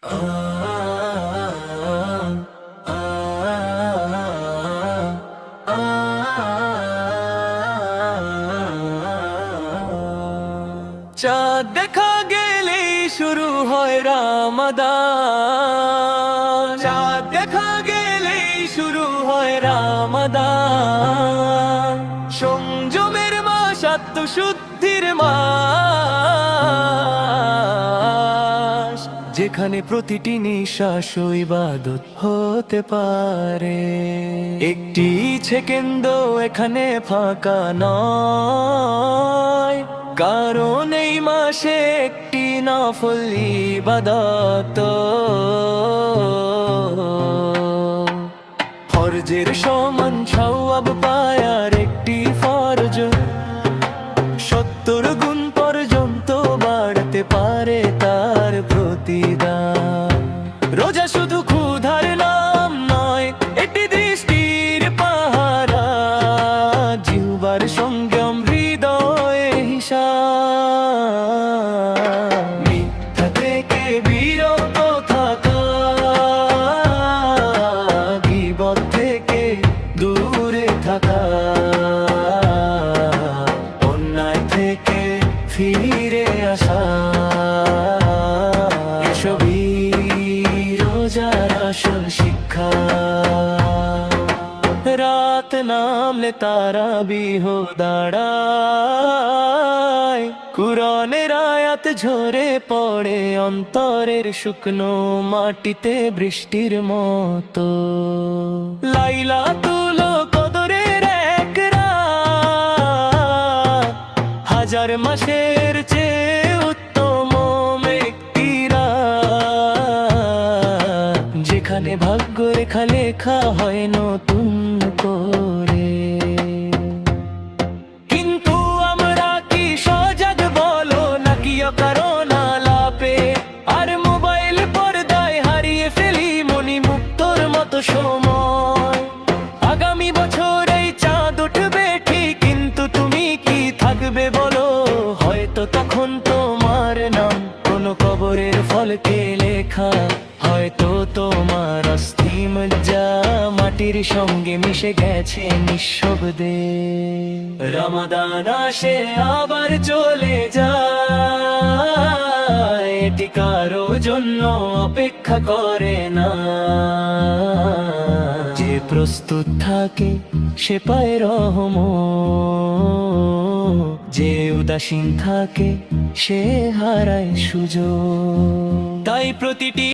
চাঁদ দেখা গেলেই শুরু হয় রামাদান, চাঁদ দেখা গেলেই শুরু হয় রামাদান। সংযমের মাস, আত্মশুদ্ধির মাস, যেখানে প্রতিটি নিঃশ্বাস ইবাদত হতে পারে। একটি সেকেন্ড এখানে ফাঁকা নয়, কারণ এই মাসে একটি নফল ইবাদত। ফরজের সমান সওয়াব পায় আর একটি ফরজ 70 গুণ পর্যন্ত বাড়তে পারে তার প্রতিদান। রোজা শুধু ক্ষুধার নাম নয়, এটি দৃষ্টির পাহারা, জিহ্বার সংযম, হৃদয়ে হিসাব। মিথ্যা থেকে বিরত থাকা, গীবত থেকে দূরে থাকা, অন্যায় থেকে ফিরে আসা, এসবই রোজার আসল শিক্ষা। রাত নামলে তারাবিহ দাঁড়ায়, কুরআনের আয়াত ঝরে পড়ে অন্তরের শুকনো মাটিতে বৃষ্টির মতো। লাইলাতুল কদরের এক রাত, হাজার মাসের চেয়ে উত্তম একটি রাত, যেখানে ভাগ্য রেখা লেখা হয় নতুন করে। কিন্তু আমরা কি সজাগ বলো, নাকি অকারণ আলাপে আর মোবাইল পর্দায় হারিয়ে ফেলি মনি মুক্তর মতো সময়। আগামী বছর এই চাঁদ উঠবে ঠিক, কিন্তু তুমি কি থাকবে বলো? হয়তো তখন তোমার নাম কোনো কবরের ফলকে লেখা, হয়তো তোমার অস্থি মজ্জা মাটির সঙ্গে মিশে গেছে নিঃশব্দে। রমাদান আসে আবার চলে যায়, এটি কারো জন্য অপেক্ষা করে না। যে প্রস্তুত থাকে সে পায় রহমত, যে উদাসীন থাকে সে হারায় সুযোগ। তাই প্রতিটি